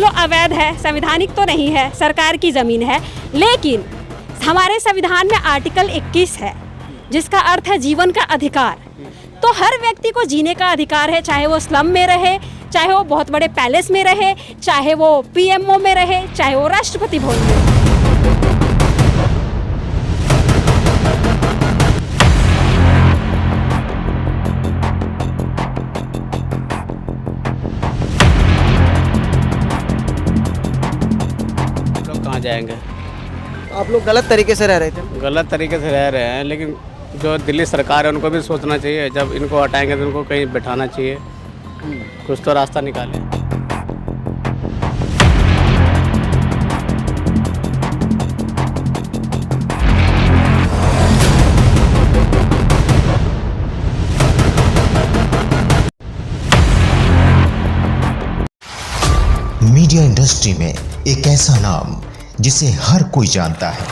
लो अवैध है, संवैधानिक तो नहीं है, सरकार की ज़मीन है, लेकिन हमारे संविधान में आर्टिकल 21 है जिसका अर्थ है जीवन का अधिकार। तो हर व्यक्ति को जीने का अधिकार है, चाहे वो स्लम में रहे, चाहे वो बहुत बड़े पैलेस में रहे, चाहे वो पीएमओ में रहे, चाहे वो राष्ट्रपति भवन में। कहाँ जाएंगे? आप लोग गलत तरीके से रह रहे थे। गलत तरीके से रह रहे हैं, लेकिन जो दिल्ली सरकार है उनको भी सोचना चाहिए। जब इनको हटाएंगे तो उनको कहीं बैठाना चाहिए, कुछ तो रास्ता निकालें। मीडिया इंडस्ट्री में एक ऐसा नाम जिसे हर कोई जानता है।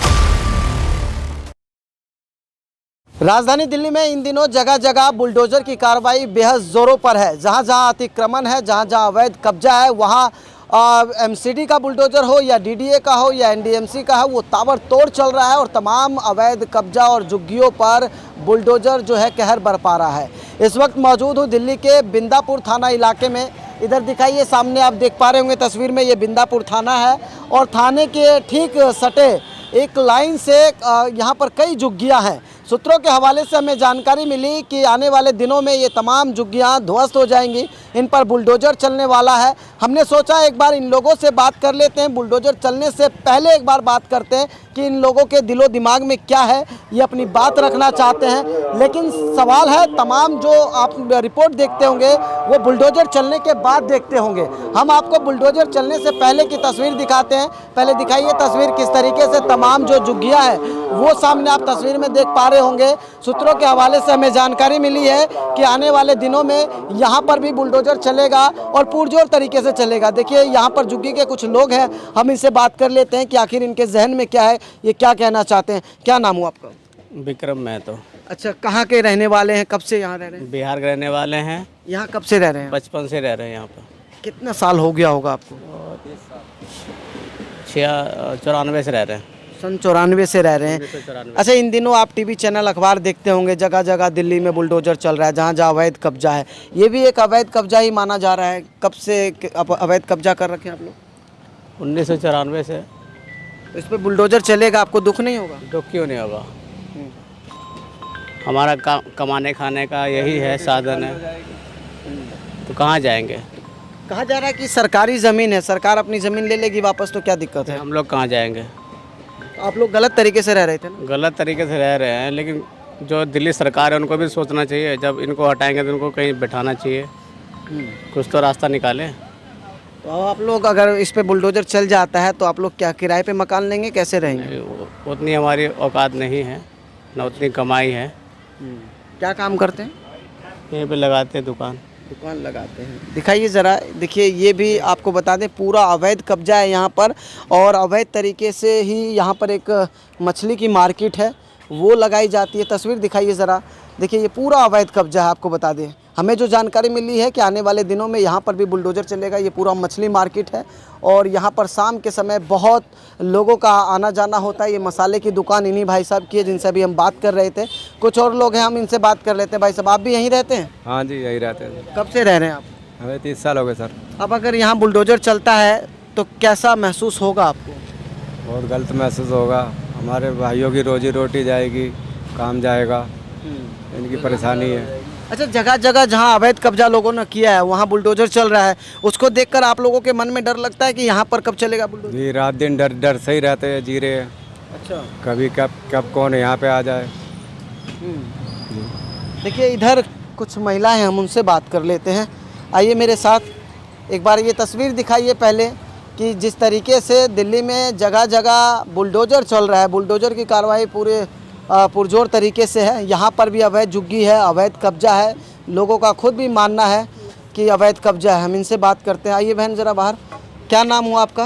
राजधानी दिल्ली में इन दिनों जगह जगह बुलडोजर की कार्रवाई बेहद जोरों पर है। जहां जहां अतिक्रमण है, जहां जहां अवैध कब्जा है, वहां एमसीडी का बुलडोजर हो या डीडीए का हो या एनडीएमसी का हो, वो ताबड़तोड़ चल रहा है और तमाम अवैध कब्जा और झुग्गियों पर बुलडोजर जो है कहर बरपा रहा है। इस वक्त मौजूद हूँ दिल्ली के बिंदापुर थाना इलाके में। इधर दिखाइए, सामने आप देख पा रहे होंगे तस्वीर में, ये बिंदापुर थाना है और थाने के ठीक सटे एक लाइन से यहाँ पर कई झुग्गियाँ हैं। सूत्रों के हवाले से हमें जानकारी मिली कि आने वाले दिनों में ये तमाम झुग्गियाँ ध्वस्त हो जाएंगी, इन पर बुलडोजर चलने वाला है। हमने सोचा एक बार इन लोगों से बात कर लेते हैं, बुलडोजर चलने से पहले एक बार बात करते हैं कि इन लोगों के दिलो दिमाग में क्या है, ये अपनी बात रखना चाहते हैं। लेकिन सवाल है, तमाम जो आप रिपोर्ट देखते होंगे वो बुलडोजर चलने के बाद देखते होंगे। हम आपको बुलडोजर चलने से पहले की तस्वीर दिखाते हैं। पहले दिखाइए तस्वीर, किस तरीके से तमाम जो झुग्गियाँ हैं वो सामने आप तस्वीर में देख पा रहे होंगे। सूत्रों के हवाले से हमें जानकारी मिली है कि आने वाले दिनों में यहाँ पर भी बुलडोजर चलेगा और पुरजोर तरीके से चलेगा। देखिए, यहाँ पर झुग्गी के कुछ लोग हैं, हम इनसे बात कर लेते हैं कि आखिर इनके जहन में क्या है, ये क्या कहना चाहते हैं। क्या नाम हुआ आपका? विक्रम महतो। अच्छा, कहाँ के रहने वाले हैं? कब से यहाँ रह रहे हैं? बिहार के रहने वाले हैं। यहाँ कब से रह रहे हैं? बचपन से रह रहे हैं यहाँ पर। कितना साल हो गया होगा आपको? 94 से रह रहे हैं। सन 94 से रह रहे हैं। अच्छा, इन दिनों आप टीवी चैनल अखबार देखते होंगे, जगह जगह दिल्ली में बुलडोजर चल रहा है, जहाँ जहाँ अवैध कब्जा है। ये भी एक अवैध कब्जा ही माना जा रहा है। कब से अवैध कब्जा कर रखे हैं आप लोग? 1994 से। इस पर बुलडोजर चलेगा, आपको दुख नहीं होगा? दुख क्यों नहीं होगा? हमारा कमाने खाने का यही है साधन है, तो कहाँ जाएंगे? कहा जा रहा है कि सरकारी ज़मीन है, सरकार अपनी ज़मीन ले लेगी वापस, तो क्या दिक्कत है? हम लोग कहाँ जाएंगे? आप लोग गलत तरीके से रह रहे थे ना? गलत तरीके से रह रहे हैं, लेकिन जो दिल्ली सरकार है उनको भी सोचना चाहिए। जब इनको हटाएंगे तो उनको कहीं बैठाना चाहिए, कुछ तो रास्ता निकालें। तो आप लोग अगर इस पे बुलडोजर चल जाता है तो आप लोग क्या किराए पे मकान लेंगे, कैसे रहेंगे? उतनी हमारी औकात नहीं है, ना उतनी कमाई है। क्या काम करते हैं? यहीं पे लगाते हैं दुकान लगाते हैं। दिखाइए ज़रा, देखिए ये भी आपको बता दें, पूरा अवैध कब्जा है यहाँ पर और अवैध तरीके से ही यहाँ पर एक मछली की मार्केट है वो लगाई जाती है। तस्वीर दिखाइए ज़रा, देखिए ये पूरा अवैध कब्जा है। आपको बता दें, हमें जो जानकारी मिली है कि आने वाले दिनों में यहाँ पर भी बुलडोजर चलेगा। ये पूरा मछली मार्केट है और यहाँ पर शाम के समय बहुत लोगों का आना जाना होता है। ये मसाले की दुकान इन्हीं भाई साहब की है जिनसे अभी हम बात कर रहे थे। कुछ और लोग हैं, हम इनसे बात कर लेते हैं। भाई साहब, आप भी यहीं रहते हैं? हाँ जी, यहीं रहते हैं। कब से रह रहे हैं आप? हमें 30 साल हो गए सर। अब अगर यहाँ बुलडोजर चलता है तो कैसा महसूस होगा आपको? बहुत गलत महसूस होगा। हमारे भाइयों की रोजी रोटी जाएगी, काम जाएगा, इनकी परेशानी है। अच्छा, जगह जगह जहाँ अवैध कब्जा लोगों ने किया है वहाँ बुलडोजर चल रहा है, उसको देखकर आप लोगों के मन में डर लगता है कि यहाँ पर कब चलेगा बुलडोजर? जी, रात दिन डर से ही रहते हैं, जी रहे हैं। अच्छा, कभी कब कौन यहाँ पे आ जाए। देखिए इधर कुछ महिलाएं हैं, हम उनसे बात कर लेते हैं। आइए मेरे साथ। एक बार ये तस्वीर दिखाइए पहले कि जिस तरीके से दिल्ली में जगह जगह बुलडोजर चल रहा है, बुलडोजर की कार्रवाई पूरे पुरजोर तरीके से है। यहाँ पर भी अवैध झुग्गी है, अवैध कब्जा है। लोगों का खुद भी मानना है कि अवैध कब्जा है। हम इनसे बात करते हैं। आइए बहन ज़रा बाहर। क्या नाम हुआ आपका?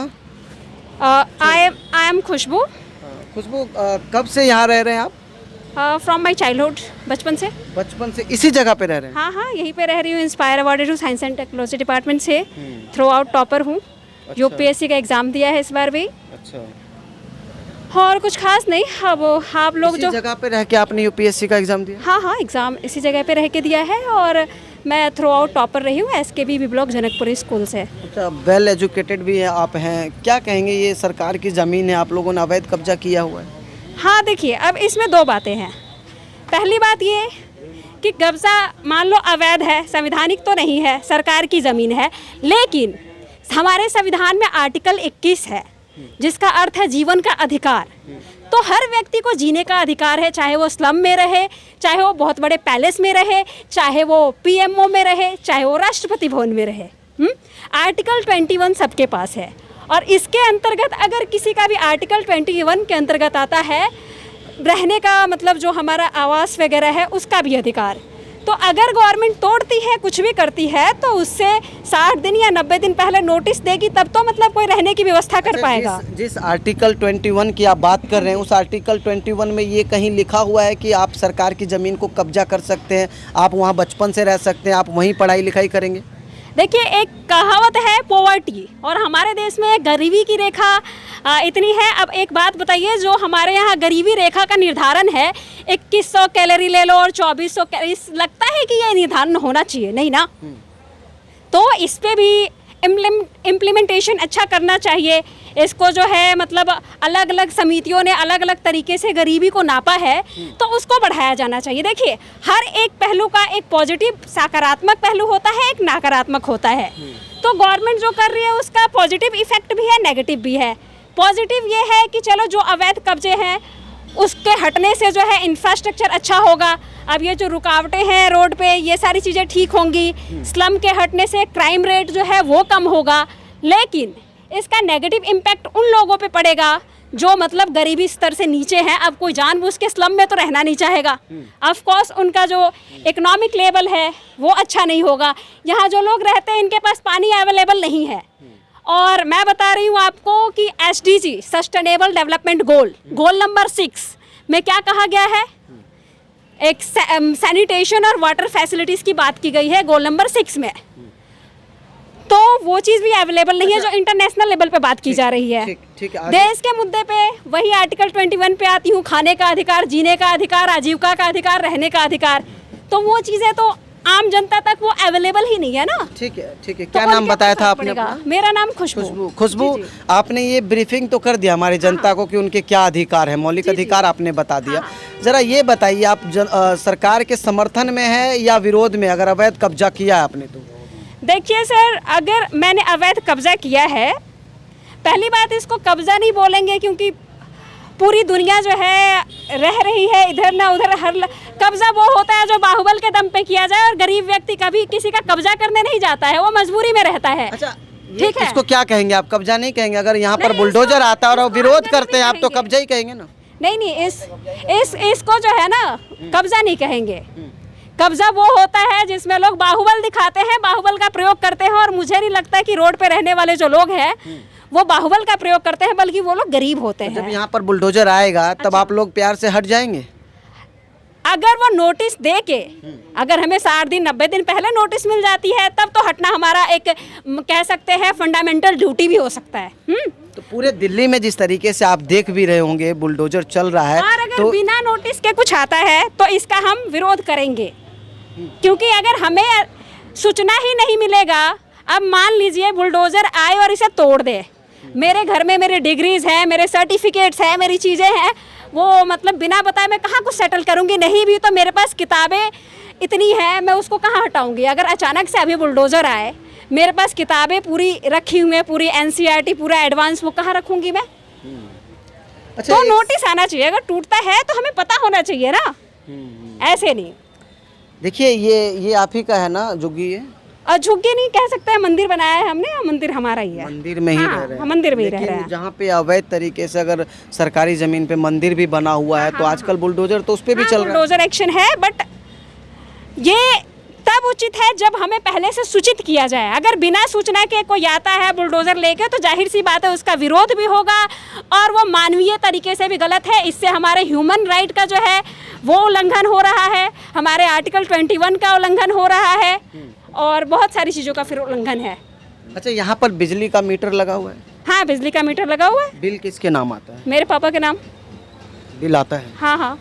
आई एम खुशबू। खुशबू, कब से यहाँ रह रहे हैं आप? फ्रॉम माई चाइल्डहुड, बचपन से। बचपन से इसी जगह पे रह रहे हैं? हाँ, यहीं पे रह रही हूँ। इंस्पायर अवार्डेड हूँ साइंस एंड टेक्नोलॉजी डिपार्टमेंट से, थ्रू आउट टॉपर हूँ। यूपीएससी का एग्ज़ाम दिया है इस बार भी। अच्छा, और कुछ खास नहीं। अब आप लोग जो जगह पे रह के आपने यूपीएससी का एग्जाम दिया? हाँ, एग्ज़ाम इसी जगह पे रह के दिया है और मैं थ्रू आउट टॉपर रही हूँ SKB B block Janakpuri school से। अच्छा, वेल एजुकेटेड भी है आप हैं, क्या कहेंगे ये सरकार की ज़मीन है, आप लोगों ने अवैध कब्जा किया हुआ है? हाँ देखिए, अब इसमें दो बातें हैं। पहली बात ये कि कब्जा मान लो अवैध है, संवैधानिक तो नहीं है, सरकार की ज़मीन है, लेकिन हमारे संविधान में आर्टिकल 21 है जिसका अर्थ है जीवन का अधिकार। तो हर व्यक्ति को जीने का अधिकार है, चाहे वो स्लम में रहे, चाहे वो बहुत बड़े पैलेस में रहे, चाहे वो PMO में रहे, चाहे वो राष्ट्रपति भवन में रहे। आर्टिकल 21 सबके पास है और इसके अंतर्गत अगर किसी का भी आर्टिकल 21 के अंतर्गत आता है रहने का, मतलब जो हमारा आवास वगैरह है उसका भी अधिकार। तो अगर गवर्नमेंट तोड़ती है, कुछ भी करती है, तो उससे 60 दिन या 90 दिन पहले नोटिस देगी, तब तो मतलब कोई रहने की व्यवस्था कर पाएगा। जिस आर्टिकल 21 की आप बात कर रहे हैं, उस आर्टिकल 21 में ये कहीं लिखा हुआ है कि आप सरकार की ज़मीन को कब्जा कर सकते हैं, आप वहाँ बचपन से रह सकते हैं, आप वहीं पढ़ाई लिखाई करेंगे? देखिए, एक कहावत है पॉवर्टी, और हमारे देश में गरीबी की रेखा इतनी है। अब एक बात बताइए, जो हमारे यहाँ गरीबी रेखा का निर्धारण है 2100 कैलोरी ले लो और 2400 कैलोरी, लगता है कि ये निर्धारण होना चाहिए? नहीं ना। तो इस पे भी इम्प्लीमेंटेशन अच्छा करना चाहिए। इसको जो है मतलब अलग अलग समितियों ने अलग अलग तरीके से गरीबी को नापा है, तो उसको बढ़ाया जाना चाहिए। देखिए, हर एक पहलू का एक पॉजिटिव सकारात्मक पहलू होता है, एक नकारात्मक होता है। तो गवर्नमेंट जो कर रही है उसका पॉजिटिव इफेक्ट भी है, नेगेटिव भी है। पॉजिटिव ये है कि चलो जो अवैध कब्जे हैं उसके हटने से जो है इंफ्रास्ट्रक्चर अच्छा होगा। अब ये जो रुकावटें हैं रोड पे, ये सारी चीज़ें ठीक होंगी। स्लम के हटने से क्राइम रेट जो है वो कम होगा। लेकिन इसका नेगेटिव इम्पैक्ट उन लोगों पे पड़ेगा जो मतलब गरीबी स्तर से नीचे हैं। अब कोई जानबूझ के स्लम में तो रहना नहीं चाहेगा। ऑफ कोर्स उनका जो इकोनॉमिक लेवल है वो अच्छा नहीं होगा। यहाँ जो लोग रहते हैं इनके पास पानी अवेलेबल नहीं है। और मैं बता रही हूँ आपको कि SDG sustainable development goal number 6 में क्या कहा गया है, एक सैनिटेशन और वाटर फैसिलिटीज़ की बात की गई है गोल नंबर 6 में। तो वो चीज़ भी अवेलेबल नहीं है जो इंटरनेशनल लेवल पे बात की जा रही है। ठीक है, देश के मुद्दे पे वही आर्टिकल 21 पे आती हूँ, खाने का अधिकार, जीने का अधिकार, आजीविका का अधिकार, रहने का अधिकार। तो वो चीज़ें तो आम जनता तक वो अवेलेबल ही नहीं है ना। ठीक है। क्या नाम बताया था आपने? मेरा नाम खुशबू। खुशबू, आपने ये ब्रीफिंग तो कर दिया हमारी जनता को कि उनके क्या अधिकार है, मौलिक अधिकार आपने बता दिया। जरा ये बताइए, आप सरकार के समर्थन में है या विरोध में अगर अवैध कब्जा किया है आपने तो? देखिए सर, अगर मैंने अवैध कब्जा किया है, पहली बात इसको कब्जा नहीं बोलेंगे क्योंकि पूरी दुनिया जो है रह रही है इधर ना उधर। हर कब्जा वो होता है जो बाहुबल के दम पे किया जाए, और गरीब व्यक्ति कभी किसी का कब्जा करने नहीं जाता है, वो मजबूरी में रहता है। अच्छा, ठीक है। इसको क्या कहेंगे आप? कब्जा नहीं कहेंगे? अगर यहाँ पर बुलडोजर आता है और विरोध करते हैं आप तो कब्जा ही कहेंगे ना? नहीं, इसको जो है ना कब्जा नहीं कहेंगे। कब्जा वो होता है जिसमें लोग बाहुबल दिखाते हैं, बाहुबल का प्रयोग करते हैं। और मुझे नहीं लगता कि रोड पे रहने वाले जो लोग हैं वो बाहुबल का प्रयोग करते हैं, बल्कि वो लोग गरीब होते हैं। जब यहाँ पर बुलडोजर आएगा तब आप लोग प्यार से हट जाएंगे? अगर वो नोटिस दे के, अगर हमें 60 दिन 90 दिन पहले नोटिस मिल जाती है तब तो हटना हमारा एक कह सकते हैं फंडामेंटल ड्यूटी भी हो सकता है। तो पूरे दिल्ली में जिस तरीके से आप देख भी रहे होंगे बुलडोजर चल रहा है, और अगर तो बिना नोटिस के कुछ आता है तो इसका हम विरोध करेंगे। क्योंकि अगर हमें सूचना ही नहीं मिलेगा, अब मान लीजिए बुलडोजर आए और इसे तोड़ दे, मेरे घर में मेरे डिग्रीज हैं, मेरे सर्टिफिकेट्स हैं, मेरी चीज़ें हैं, वो मतलब बिना बताए मैं कहाँ कुछ सेटल करूँगी? नहीं भी तो मेरे पास किताबें इतनी हैं, मैं उसको कहाँ हटाऊँगी? अगर अचानक से अभी बुलडोजर आए, मेरे पास किताबें पूरी रखी हुई हैं, पूरी NCERT पूरा एडवांस, वो कहाँ रखूँगी मैं? अच्छा, तो नोटिस आना चाहिए। अगर टूटता है तो हमें पता होना चाहिए ना, ऐसे नहीं। देखिए, ये आप ही का है ना झुग्गी? है झुग्गी नहीं कह सकते हैं, मंदिर बनाया है हमने, मंदिर हमारा ही है। मंदिर में ही रह रहे हैं? मंदिर में ही रह रहे हैं। जहाँ पे अवैध तरीके से अगर सरकारी जमीन पे मंदिर भी बना हुआ है तो आजकल बुलडोजर तो उस पे भी चल रहा है। बुलडोजर एक्शन है, बट ये तब उचित है जब हमें पहले से सूचित किया जाए। अगर बिना सूचना के कोई आता है बुलडोजर लेके तो जाहिर सी बात है उसका विरोध भी होगा और वो मानवीय तरीके से भी गलत है। इससे हमारे ह्यूमन राइट का जो है वो उल्लंघन हो रहा है, हमारे आर्टिकल 21 का उल्लंघन हो रहा है और बहुत सारी चीज़ों का फिर उल्लंघन है। अच्छा, यहाँ पर बिजली का मीटर लगा हुआ है, हाँ, बिजली का मीटर लगा हुआ है। बिल किसके नाम आता है? मेरे पापा के नाम। बिल आता है। हाँ हाँ।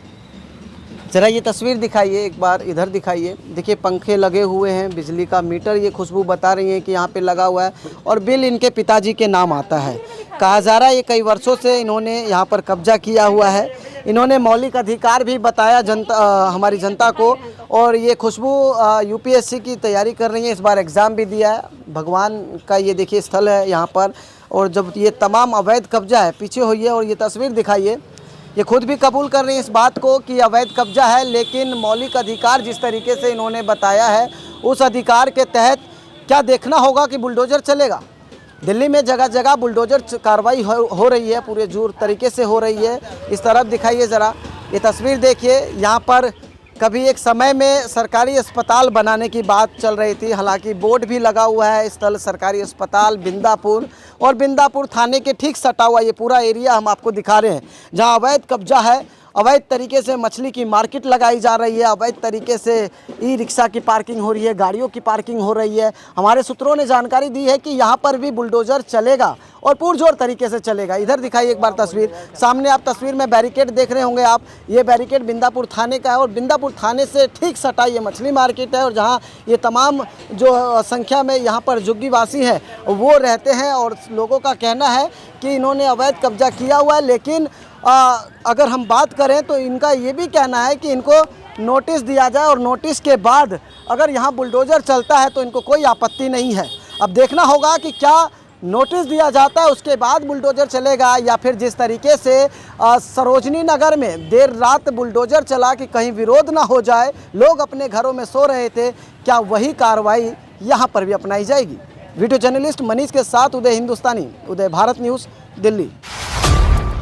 जरा ये तस्वीर दिखाइए, एक बार इधर दिखाइए। देखिए पंखे लगे हुए हैं, बिजली का मीटर, ये खुशबू बता रही है कि यहाँ पे लगा हुआ है और बिल इनके पिताजी के नाम आता है। कहा जा रहा है ये कई वर्षों से इन्होंने यहाँ पर कब्जा किया हुआ है। इन्होंने मौलिक अधिकार भी बताया हमारी जनता को, और ये खुशबू यूपीएससी की तैयारी कर रही है, इस बार एग्ज़ाम भी दिया है। भगवान का ये देखिए स्थल है यहाँ पर, और जब ये तमाम अवैध कब्जा है, पीछे होइए और ये तस्वीर दिखाइए, ये खुद भी कबूल कर रही हैं इस बात को कि अवैध कब्जा है, लेकिन मौलिक अधिकार जिस तरीके से इन्होंने बताया है उस अधिकार के तहत क्या देखना होगा कि बुलडोज़र चलेगा। दिल्ली में जगह जगह बुलडोज़र कार्रवाई हो रही है, पूरे जोर तरीके से हो रही है। इस तरफ दिखाइए ज़रा, ये तस्वीर देखिए। यहाँ पर कभी एक समय में सरकारी अस्पताल बनाने की बात चल रही थी, हालांकि बोर्ड भी लगा हुआ है स्थल सरकारी अस्पताल बिंदापुर, और बिंदापुर थाने के ठीक सटा हुआ ये पूरा एरिया हम आपको दिखा रहे हैं जहां अवैध कब्जा है। अवैध तरीके से मछली की मार्केट लगाई जा रही है, अवैध तरीके से ई रिक्शा की पार्किंग हो रही है, गाड़ियों की पार्किंग हो रही है। हमारे सूत्रों ने जानकारी दी है कि यहाँ पर भी बुलडोज़र चलेगा और पुरजोर तरीके से चलेगा। इधर दिखाइए एक बार तस्वीर, सामने आप तस्वीर में बैरिकेड देख रहे होंगे आप, ये बैरिकेड बिंदापुर थाने का है और बिंदापुर थाने से ठीक सटा ये मछली मार्केट है, और जहाँ ये तमाम जो संख्या में यहाँ पर झुग्गीवासी हैं वो रहते हैं, और लोगों का कहना है कि इन्होंने अवैध कब्जा किया हुआ है। लेकिन अगर हम बात करें तो इनका ये भी कहना है कि इनको नोटिस दिया जाए, और नोटिस के बाद अगर यहाँ बुलडोज़र चलता है तो इनको कोई आपत्ति नहीं है। अब देखना होगा कि क्या नोटिस दिया जाता है उसके बाद बुलडोज़र चलेगा, या फिर जिस तरीके से सरोजनी नगर में देर रात बुलडोज़र चला कि कहीं विरोध ना हो जाए, लोग अपने घरों में सो रहे थे, क्या वही कार्रवाई यहाँ पर भी अपनाई जाएगी। वीडियो जर्नलिस्ट मनीष के साथ Uday Hindustani, Uday Bharat news, Delhi.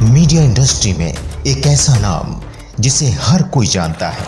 Media industry में एक ऐसा नाम जिसे हर कोई जानता है,